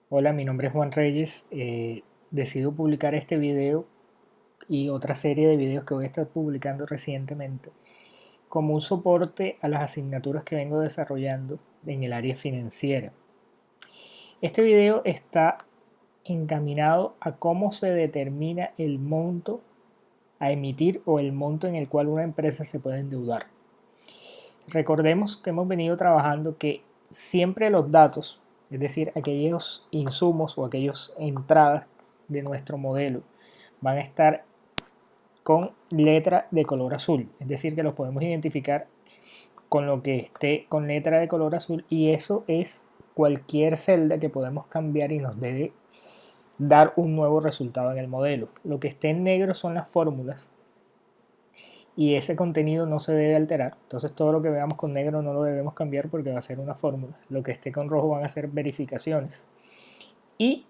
Hola, mi nombre es Juan Reyes. Decido publicar este video y otra serie de videos que voy a estar publicando recientemente como un soporte a las asignaturas que vengo desarrollando en el área financiera. Este video está encaminado a cómo se determina el monto a emitir o el monto en el cual una empresa se puede endeudar. Recordemos que hemos venido trabajando que siempre los datos, es decir, aquellos insumos o aquellas entradas de nuestro modelo, van a estar con letra de color azul, es decir, que los podemos identificar con lo que esté con letra de color azul, y eso es cualquier celda que podemos cambiar y nos debe dar un nuevo resultado en el modelo. Lo que esté en negro son las fórmulas y ese contenido no se debe alterar. Entonces todo lo que veamos con negro no lo debemos cambiar porque va a ser una fórmula. Lo que esté con rojo van a ser verificaciones. Y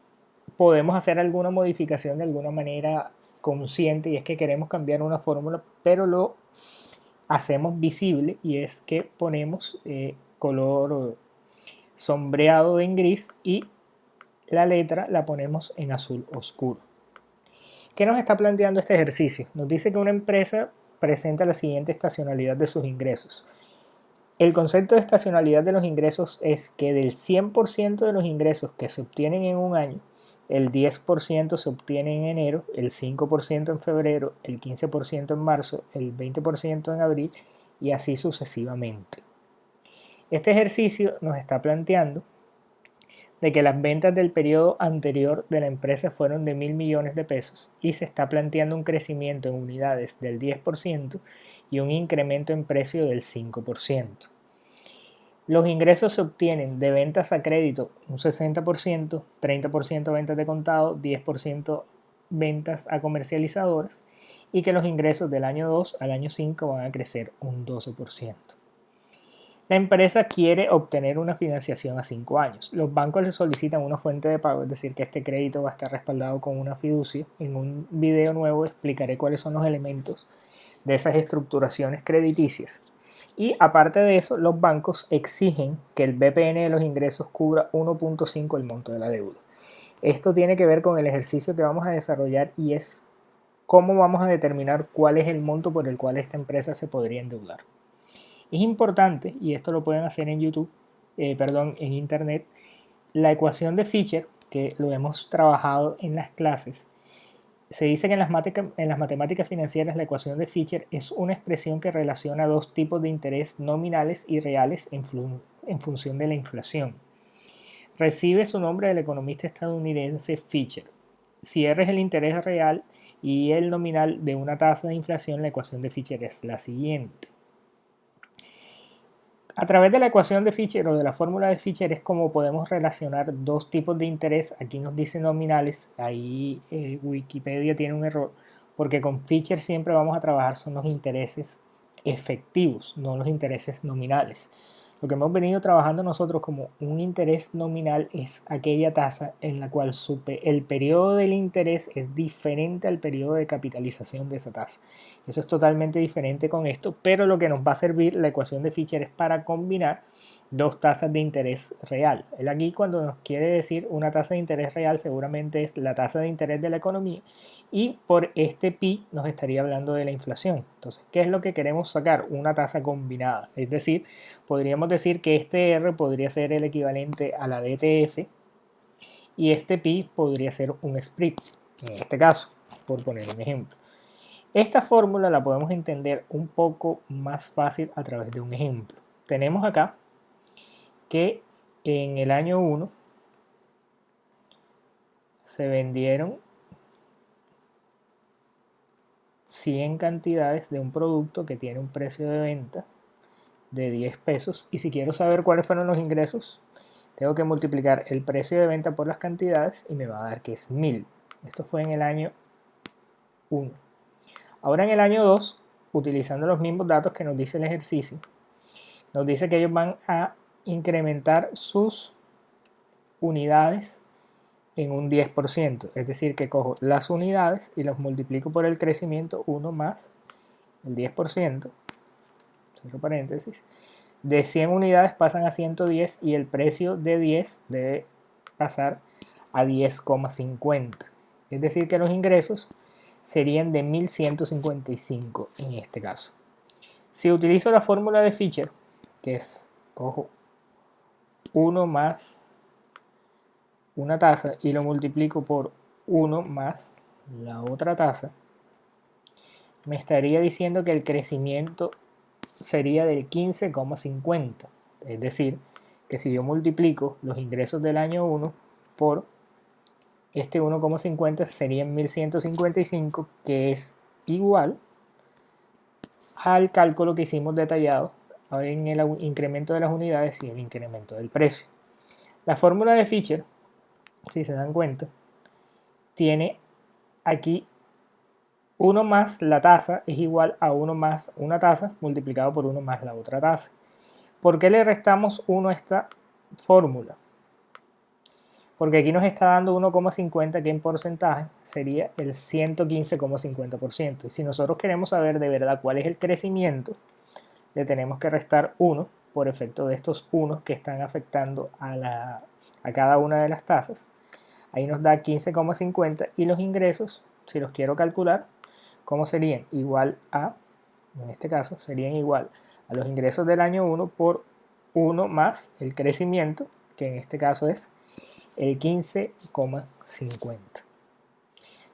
podemos hacer alguna modificación de alguna manera consciente, y es que queremos cambiar una fórmula, pero lo hacemos visible, y es que ponemos color sombreado en gris y la letra la ponemos en azul oscuro. ¿Qué nos está planteando este ejercicio? Nos dice que una empresa presenta la siguiente estacionalidad de sus ingresos. El concepto de estacionalidad de los ingresos es que del 100% de los ingresos que se obtienen en un año, el 10% se obtiene en enero, el 5% en febrero, el 15% en marzo, el 20% en abril y así sucesivamente. Este ejercicio nos está planteando de que las ventas del periodo anterior de la empresa fueron de 1.000 millones de pesos y se está planteando un crecimiento en unidades del 10% y un incremento en precio del 5%. Los ingresos se obtienen de ventas a crédito un 60%, 30% ventas de contado, 10% ventas a comercializadoras, y que los ingresos del año 2 al año 5 van a crecer un 12%. La empresa quiere obtener una financiación a 5 años. Los bancos le solicitan una fuente de pago, es decir, que este crédito va a estar respaldado con una fiducia. En un video nuevo explicaré cuáles son los elementos de esas estructuraciones crediticias. Y aparte de eso, los bancos exigen que el BPN de los ingresos cubra 1.5 el monto de la deuda. Esto tiene que ver con el ejercicio que vamos a desarrollar, y es cómo vamos a determinar cuál es el monto por el cual esta empresa se podría endeudar. Es importante, y esto lo pueden hacer en YouTube, en Internet, la ecuación de Fisher, que lo hemos trabajado en las clases. Se dice que en las matemáticas financieras la ecuación de Fisher es una expresión que relaciona dos tipos de interés nominales y reales en función de la inflación. Recibe su nombre del economista estadounidense Fisher. Si R es el interés real y el nominal de una tasa de inflación, la ecuación de Fisher es la siguiente. A través de la ecuación de Fisher o de la fórmula de Fisher es como podemos relacionar dos tipos de interés. Aquí nos dice nominales, ahí Wikipedia tiene un error, porque con Fisher siempre vamos a trabajar son los intereses efectivos, no los intereses nominales. Lo que hemos venido trabajando nosotros como un interés nominal es aquella tasa en la cual el periodo del interés es diferente al periodo de capitalización de esa tasa. Eso es totalmente diferente con esto, pero lo que nos va a servir la ecuación de Fisher es para combinar dos tasas de interés real. Él aquí, cuando nos quiere decir una tasa de interés real, seguramente es la tasa de interés de la economía, y por este pi nos estaría hablando de la inflación. Entonces, ¿qué es lo que queremos sacar? Una tasa combinada. Es decir, podríamos decir que este R podría ser el equivalente a la DTF y este pi podría ser un split, en este caso, por poner un ejemplo. Esta fórmula la podemos entender un poco más fácil a través de un ejemplo. Tenemos acá que en el año 1 se vendieron 100 cantidades de un producto que tiene un precio de venta de 10 pesos, y si quiero saber cuáles fueron los ingresos, tengo que multiplicar el precio de venta por las cantidades y me va a dar que es 1000. Esto fue en el año 1. Ahora en el año 2, utilizando los mismos datos que nos dice el ejercicio, nos dice que ellos van a incrementar sus unidades en un 10%, es decir, que cojo las unidades y los multiplico por el crecimiento 1 más el 10%, cierro paréntesis, de 100 unidades pasan a 110 y el precio de 10 debe pasar a 10,50. Es decir, que los ingresos serían de 1155 en este caso. Si utilizo la fórmula de Fisher, que es, cojo 1 más una tasa y lo multiplico por 1 más la otra tasa, me estaría diciendo que el crecimiento sería del 15,50. Es decir, que si yo multiplico los ingresos del año 1 por este 1,50 serían 1155, que es igual al cálculo que hicimos detallado en el incremento de las unidades y el incremento del precio. La fórmula de Fisher, si se dan cuenta, tiene aquí 1 más la tasa es igual a 1 más una tasa multiplicado por 1 más la otra tasa. ¿Por qué le restamos 1 a esta fórmula? Porque aquí nos está dando 1,50 que en porcentaje sería el 115,50%. Y si nosotros queremos saber de verdad cuál es el crecimiento, le tenemos que restar 1 por efecto de estos 1 que están afectando a cada una de las tasas. Ahí nos da 15,50 y los ingresos, si los quiero calcular, ¿cómo serían? Igual a, en este caso, serían igual a los ingresos del año 1 por 1 más el crecimiento, que en este caso es el 15,50.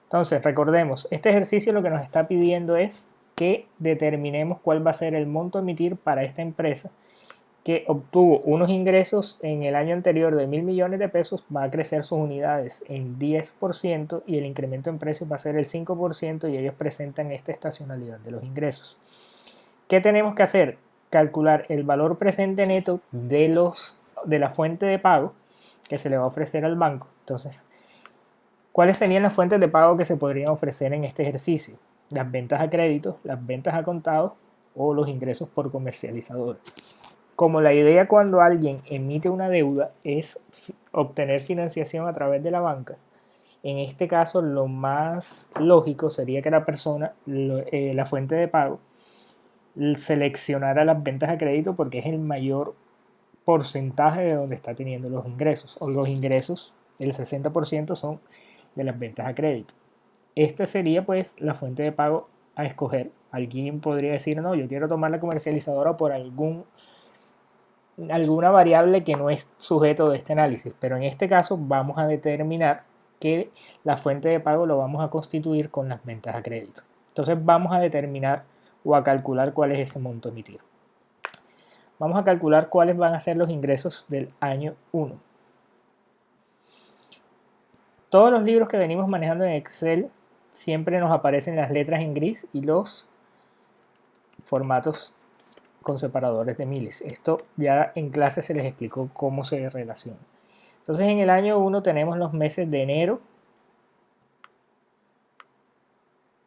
Entonces, recordemos, este ejercicio lo que nos está pidiendo es que determinemos cuál va a ser el monto a emitir para esta empresa que obtuvo unos ingresos en el año anterior de 1.000 millones de pesos, va a crecer sus unidades en 10% y el incremento en precios va a ser el 5% y ellos presentan esta estacionalidad de los ingresos. ¿Qué tenemos que hacer? Calcular el valor presente neto de la fuente de pago que se le va a ofrecer al banco. Entonces, ¿cuáles serían las fuentes de pago que se podrían ofrecer en este ejercicio? Las ventas a crédito, las ventas a contado o los ingresos por comercializador. Como la idea cuando alguien emite una deuda es obtener financiación a través de la banca, en este caso lo más lógico sería que la persona, la fuente de pago, seleccionara las ventas a crédito porque es el mayor porcentaje de donde está teniendo los ingresos. O los ingresos, el 60% son de las ventas a crédito. Esta sería pues la fuente de pago a escoger. Alguien podría decir, no, yo quiero tomar la comercializadora por alguna variable que no es sujeto de este análisis, pero en este caso vamos a determinar que la fuente de pago lo vamos a constituir con las ventas a crédito. Entonces vamos a determinar o a calcular cuál es ese monto emitido. Vamos a calcular cuáles van a ser los ingresos del año 1. Todos los libros que venimos manejando en Excel siempre nos aparecen las letras en gris y los formatos con separadores de miles. Esto ya en clase se les explicó cómo se relaciona. Entonces en el año 1 tenemos los meses de enero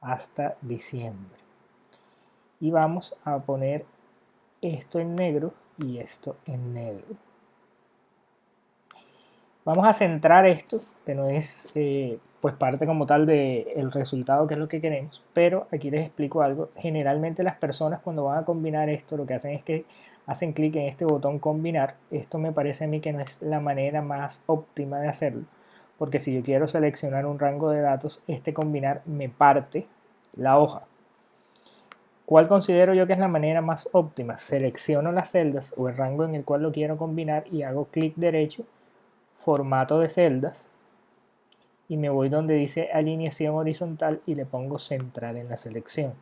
hasta diciembre. Y vamos a poner esto en negro y esto en negro. Vamos a centrar esto, que no es pues parte como tal del resultado, que es lo que queremos, pero aquí les explico algo. Generalmente las personas cuando van a combinar esto, lo que hacen es que hacen clic en este botón combinar. Esto me parece a mí que no es la manera más óptima de hacerlo, porque si yo quiero seleccionar un rango de datos, este combinar me parte la hoja. ¿Cuál considero yo que es la manera más óptima? Selecciono las celdas o el rango en el cual lo quiero combinar y hago clic derecho, formato de celdas, y me voy donde dice alineación horizontal y le pongo centrar en la selección.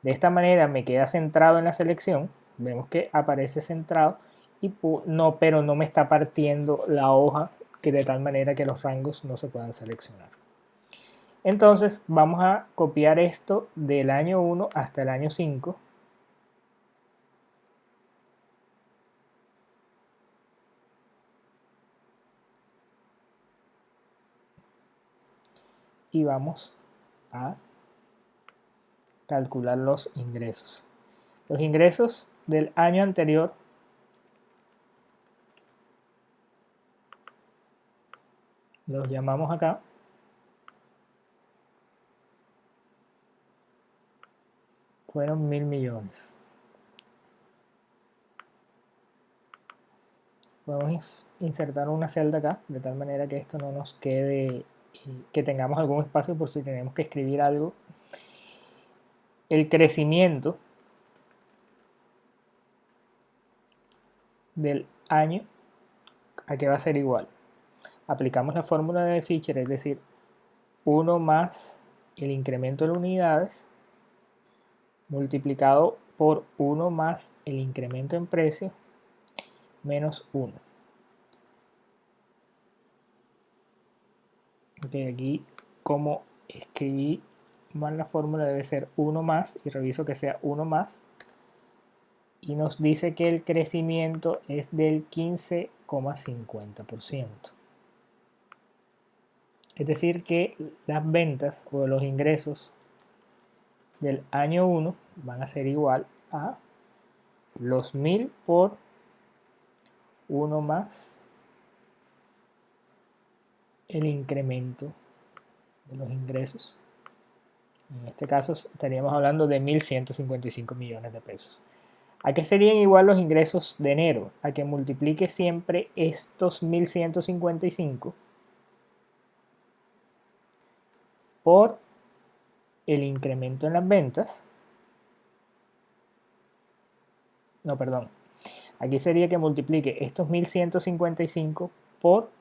De esta manera me queda centrado en la selección, vemos que aparece centrado, pero no me está partiendo la hoja, que de tal manera que los rangos no se puedan seleccionar. Entonces vamos a copiar esto del año 1 hasta el año 5. Y vamos a calcular los ingresos. Los ingresos del año anterior los llamamos acá. Fueron 1.000 millones. Podemos insertar una celda acá, de tal manera que esto no nos quede, que tengamos algún espacio por si tenemos que escribir algo. El crecimiento del año, ¿a qué va a ser igual? Aplicamos la fórmula de Fisher, es decir, 1 más el incremento de unidades multiplicado por 1 más el incremento en precio menos 1. Ok, aquí como escribí mal la fórmula debe ser 1 más, y reviso que sea 1 más, y nos dice que el crecimiento es del 15,50%. Es decir que las ventas o los ingresos del año 1 van a ser igual a los 1000 por 1 más el incremento de los ingresos. En este caso estaríamos hablando de 1.155 millones de pesos. ¿A qué serían igual los ingresos de enero? A que multiplique siempre estos 1.155 por el incremento en las ventas. No, perdón. Aquí sería que multiplique estos 1.155 por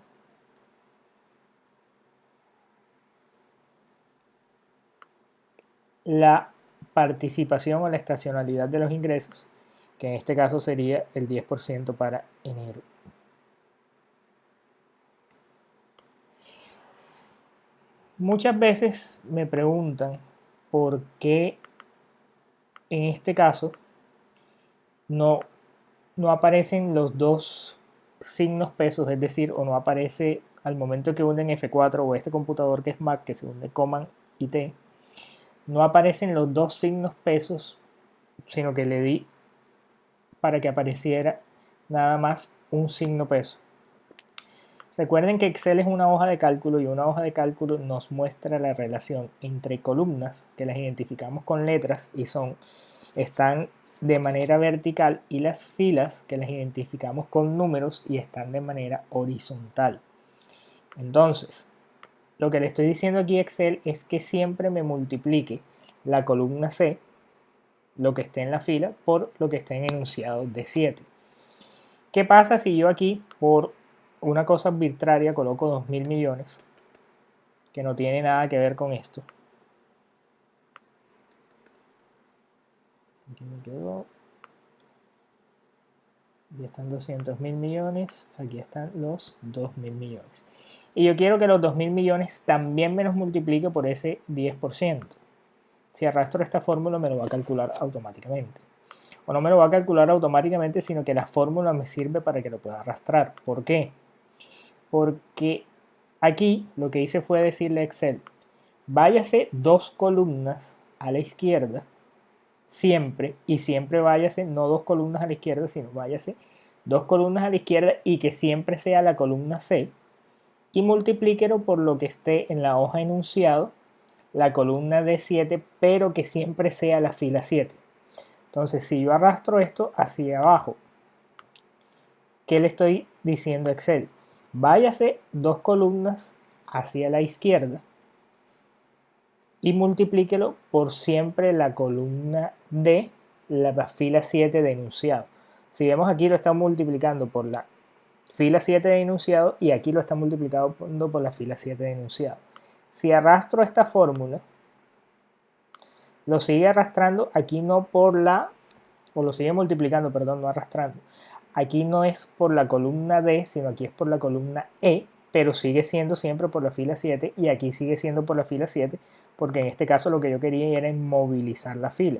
la participación o la estacionalidad de los ingresos, que en este caso sería el 10% para enero. Muchas veces me preguntan por qué en este caso no aparecen los dos signos pesos, es decir, o no aparece al momento que hunden F4 o este computador que es Mac, que se hunde Command y T, no aparecen los dos signos pesos, sino que le di para que apareciera nada más un signo peso. Recuerden que Excel es una hoja de cálculo, y una hoja de cálculo nos muestra la relación entre columnas, que las identificamos con letras y están de manera vertical, y las filas, que las identificamos con números y están de manera horizontal. Entonces, lo que le estoy diciendo aquí a Excel es que siempre me multiplique la columna C, lo que esté en la fila, por lo que esté en enunciado de 7. ¿Qué pasa si yo aquí, por una cosa arbitraria, coloco 2.000 millones, que no tiene nada que ver con esto? Aquí me quedó. Aquí están 200.000 millones, aquí están los 2.000 millones. Y yo quiero que los 2.000 millones también me los multiplique por ese 10%. Si arrastro esta fórmula me lo va a calcular automáticamente. O no me lo va a calcular automáticamente, sino que la fórmula me sirve para que lo pueda arrastrar. ¿Por qué? Porque aquí lo que hice fue decirle a Excel, váyase 2 columnas a la izquierda, siempre, y siempre váyase, no 2 columnas a la izquierda, sino váyase 2 columnas a la izquierda, y que siempre sea la columna C, y multiplíquelo por lo que esté en la hoja enunciado, la columna D7, pero que siempre sea la fila 7. Entonces, si yo arrastro esto hacia abajo, ¿qué le estoy diciendo a Excel? Váyase 2 columnas hacia la izquierda y multiplíquelo por siempre la columna D, la fila 7 de enunciado. Si vemos aquí lo está multiplicando por la fila 7 de enunciado, y aquí lo está multiplicando por la fila 7 de enunciado. Si arrastro esta fórmula, lo sigue arrastrando, aquí no por la, o lo sigue multiplicando, perdón, no arrastrando. Aquí no es por la columna D, sino aquí es por la columna E, pero sigue siendo siempre por la fila 7, y aquí sigue siendo por la fila 7, porque en este caso lo que yo quería era inmovilizar la fila.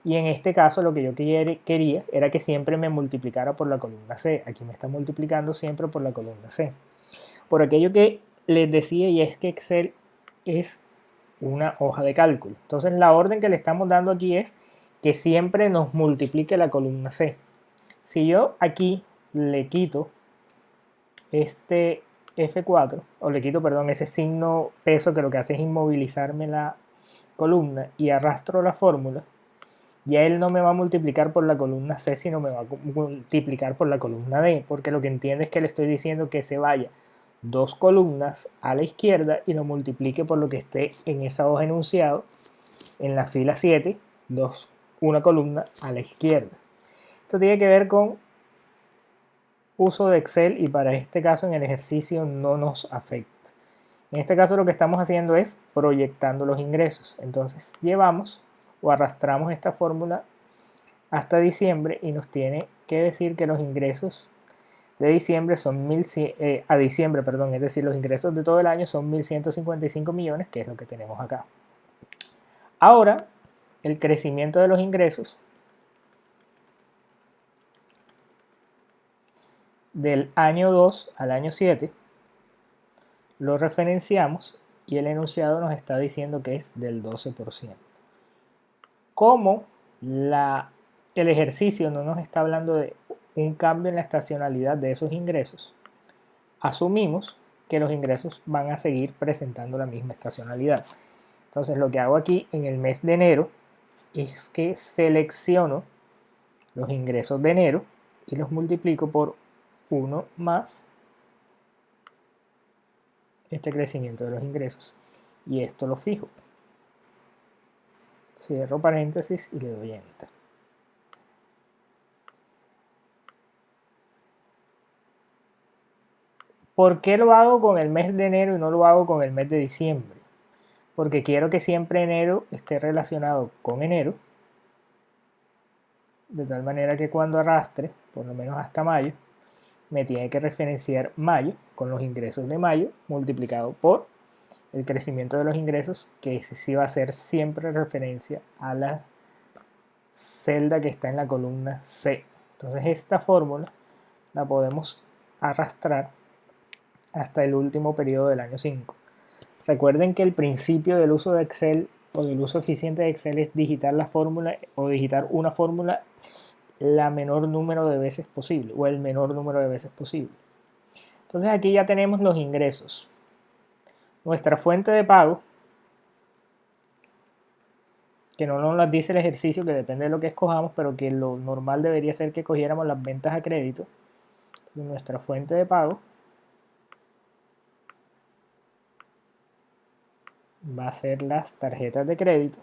Y en este caso lo que yo quería era que siempre me multiplicara por la columna C. Aquí me está multiplicando siempre por la columna C. Por aquello que les decía, y es que Excel es una hoja de cálculo. Entonces la orden que le estamos dando aquí es que siempre nos multiplique la columna C. Si yo aquí le quito este F4, o le quito, perdón, ese signo peso que lo que hace es inmovilizarme la columna, y arrastro la fórmula, ya él no me va a multiplicar por la columna C, sino me va a multiplicar por la columna D, porque lo que entiende es que le estoy diciendo que se vaya 2 columnas a la izquierda y lo multiplique por lo que esté en esa hoja enunciado, en la fila 7, una columna a la izquierda. Esto tiene que ver con uso de Excel y para este caso en el ejercicio no nos afecta. En este caso lo que estamos haciendo es proyectando los ingresos. Entonces llevamos o arrastramos esta fórmula hasta diciembre y nos tiene que decir que los ingresos de diciembre son es decir, los ingresos de todo el año son 1.155 millones, que es lo que tenemos acá. Ahora, el crecimiento de los ingresos del año 2 al año 7 lo referenciamos y el enunciado nos está diciendo que es del 12%. Como el ejercicio no nos está hablando de un cambio en la estacionalidad de esos ingresos, asumimos que los ingresos van a seguir presentando la misma estacionalidad. Entonces lo que hago aquí en el mes de enero es que selecciono los ingresos de enero y los multiplico por 1 más este crecimiento de los ingresos y esto lo fijo. Cierro paréntesis y le doy enter. ¿Por qué lo hago con el mes de enero y no lo hago con el mes de diciembre? Porque quiero que siempre enero esté relacionado con enero, de tal manera que cuando arrastre, por lo menos hasta mayo, me tiene que referenciar mayo con los ingresos de mayo multiplicado por el crecimiento de los ingresos, que ese sí va a ser siempre referencia a la celda que está en la columna C. Entonces esta fórmula la podemos arrastrar hasta el último periodo del año 5. Recuerden que el principio del uso de Excel o del uso eficiente de Excel es digitar la fórmula o digitar una fórmula la menor número de veces posible o el menor número de veces posible. Entonces aquí ya tenemos los ingresos. Nuestra fuente de pago, que no nos las dice el ejercicio, que depende de lo que escojamos, pero que lo normal debería ser que cogiéramos las ventas a crédito. Entonces, nuestra fuente de pago va a ser las tarjetas de crédito,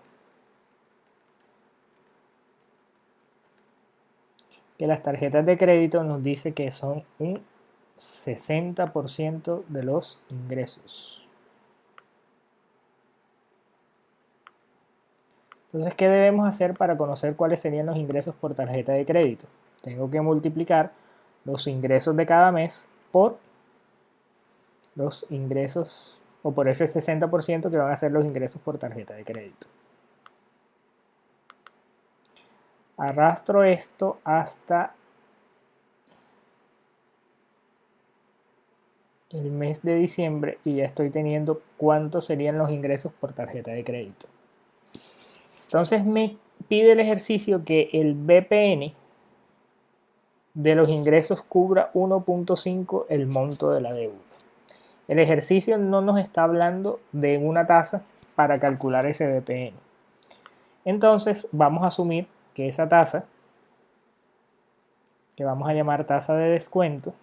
que las tarjetas de crédito nos dice que son un 60% de los ingresos. Entonces, ¿qué debemos hacer para conocer cuáles serían los ingresos por tarjeta de crédito? Tengo que multiplicar los ingresos de cada mes por los ingresos o por ese 60% que van a ser los ingresos por tarjeta de crédito. Arrastro esto hasta el mes de diciembre y ya estoy teniendo cuántos serían los ingresos por tarjeta de crédito. Entonces me pide el ejercicio que el BPN de los ingresos cubra 1.5 el monto de la deuda. El ejercicio no nos está hablando de una tasa para calcular ese BPN. Entonces vamos a asumir que esa tasa, que vamos a llamar tasa de descuento,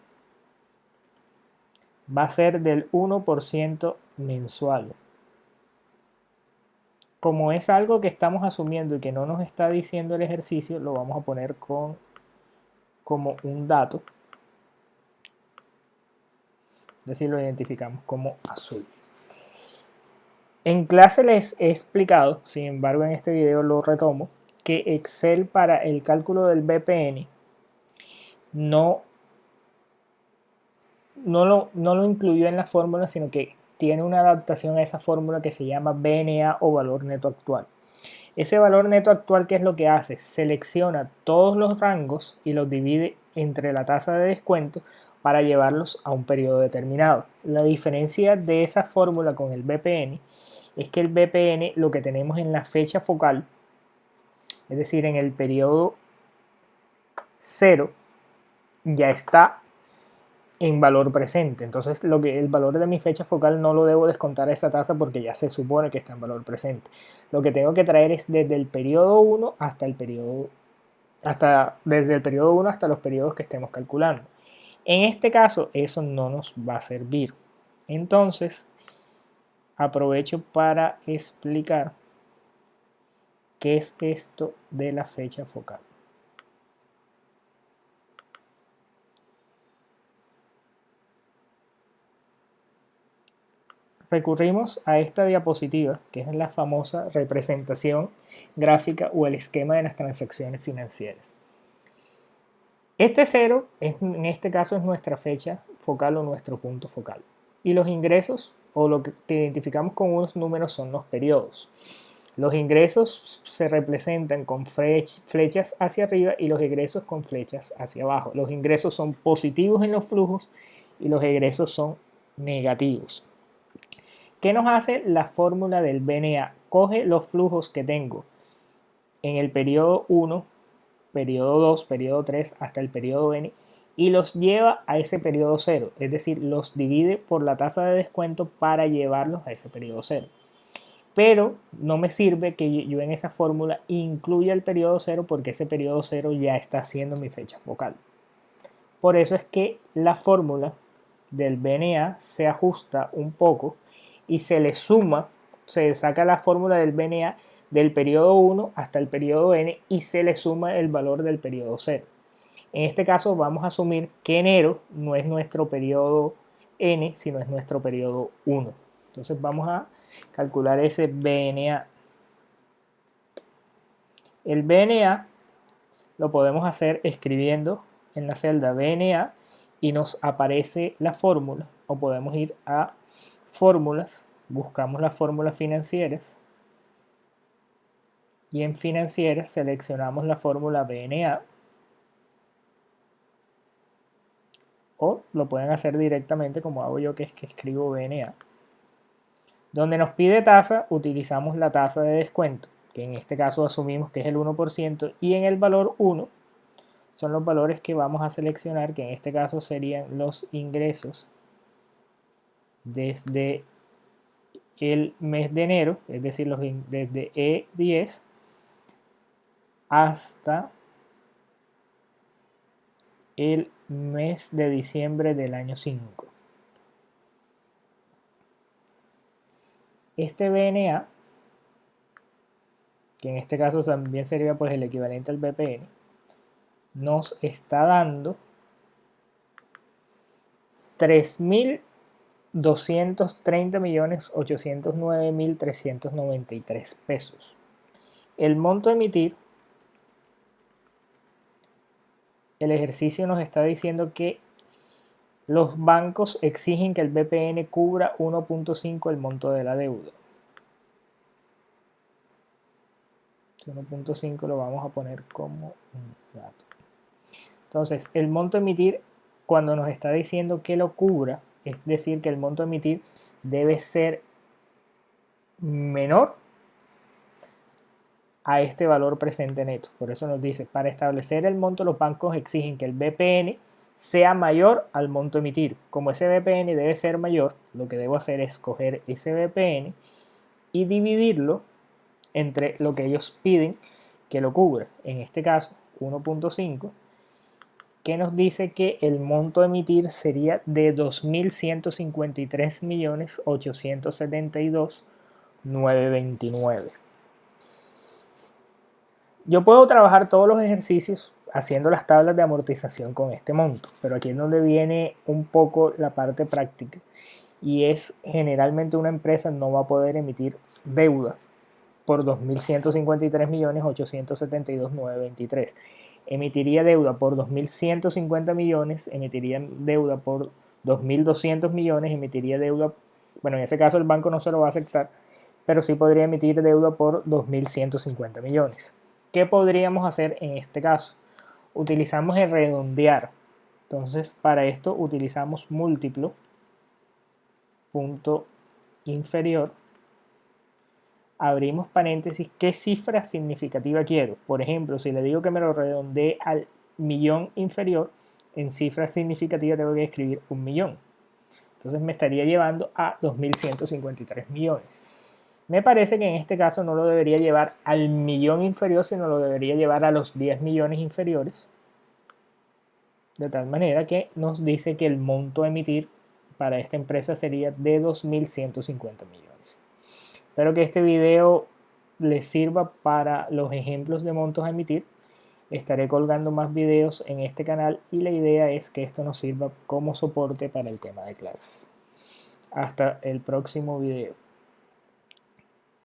va a ser del 1% mensual. Como es algo que estamos asumiendo y que no nos está diciendo el ejercicio, lo vamos a poner como un dato. Es decir, lo identificamos como azul. En clase les he explicado, sin embargo en este video lo retomo, que Excel para el cálculo del BPN no lo incluyó en la fórmula, sino que tiene una adaptación a esa fórmula que se llama BNA o valor neto actual. Ese valor neto actual, ¿qué es lo que hace? Selecciona todos los rangos y los divide entre la tasa de descuento para llevarlos a un periodo determinado. La diferencia de esa fórmula con el BPN es que el BPN lo que tenemos en la fecha focal, es decir, en el periodo 0, ya está en valor presente. Entonces el valor de mi fecha focal no lo debo descontar a esa tasa porque ya se supone que está en valor presente. Lo que tengo que traer es desde el periodo 1 hasta desde el periodo 1 hasta los periodos que estemos calculando. En este caso eso no nos va a servir. Entonces aprovecho para explicar qué es esto de la fecha focal. Recurrimos a esta diapositiva, que es la famosa representación gráfica o el esquema de las transacciones financieras. Este 0 en este caso es nuestra fecha focal o nuestro punto focal. Y los ingresos o lo que identificamos con unos números son los periodos. Los ingresos se representan con flechas hacia arriba y los egresos con flechas hacia abajo. Los ingresos son positivos en los flujos y los egresos son negativos. ¿Qué nos hace la fórmula del BNA? Coge los flujos que tengo en el periodo 1, periodo 2, periodo 3 hasta el periodo N y los lleva a ese periodo 0, es decir, los divide por la tasa de descuento para llevarlos a ese periodo 0. Pero no me sirve que yo en esa fórmula incluya el periodo 0 porque ese periodo 0 ya está siendo mi fecha focal. Por eso es que la fórmula del BNA se ajusta un poco y se le suma, se saca la fórmula del BNA del periodo 1 hasta el periodo N y se le suma el valor del periodo 0. En este caso vamos a asumir que enero no es nuestro periodo N, sino es nuestro periodo 1. Entonces vamos a calcular ese BNA. El BNA lo podemos hacer escribiendo en la celda BNA y nos aparece la fórmula, o podemos ir a fórmulas, buscamos las fórmulas financieras y en financieras seleccionamos la fórmula BNA, o lo pueden hacer directamente como hago yo, que es que escribo BNA. Donde nos pide tasa, utilizamos la tasa de descuento, que en este caso asumimos que es el 1%, y en el valor 1 son los valores que vamos a seleccionar, que en este caso serían los ingresos desde el mes de enero, es decir, desde E10 hasta el mes de diciembre del año 5. Este BNA, que en este caso también sería pues el equivalente al BPN, nos está dando 3.230.809.393 pesos. El monto a emitir, el ejercicio nos está diciendo que los bancos exigen que el BPN cubra 1.5 el monto de la deuda. 1.5 lo vamos a poner como un dato. Entonces, el monto a emitir, cuando nos está diciendo que lo cubra, es decir, que el monto a emitir debe ser menor a este valor presente neto. Por eso nos dice, para establecer el monto, los bancos exigen que el BPN sea mayor al monto a emitir. Como ese BPN debe ser mayor, lo que debo hacer es coger ese BPN y dividirlo entre lo que ellos piden que lo cubra. En este caso, 1.5, que nos dice que el monto a emitir sería de 2.153.872.929. Yo puedo trabajar todos los ejercicios haciendo las tablas de amortización con este monto, pero aquí es donde viene un poco la parte práctica, y es generalmente una empresa no va a poder emitir deuda por 2.153.872.923. Emitiría deuda por 2.150 millones, emitiría deuda por 2.200 millones, emitiría deuda, bueno, en ese caso el banco no se lo va a aceptar, pero sí podría emitir deuda por 2.150 millones. ¿Qué podríamos hacer en este caso? Utilizamos el redondear. Entonces, para esto utilizamos múltiplo, punto inferior, abrimos paréntesis, ¿qué cifra significativa quiero? Por ejemplo, si le digo que me lo redondee al millón inferior, en cifras significativas tengo que escribir 1.000.000. Entonces me estaría llevando a 2.153 millones. Me parece que en este caso no lo debería llevar al millón inferior, sino lo debería llevar a los 10 millones inferiores. De tal manera que nos dice que el monto a emitir para esta empresa sería de 2.150 millones. Espero que este video les sirva para los ejemplos de montos a emitir. Estaré colgando más videos en este canal y la idea es que esto nos sirva como soporte para el tema de clases. Hasta el próximo video.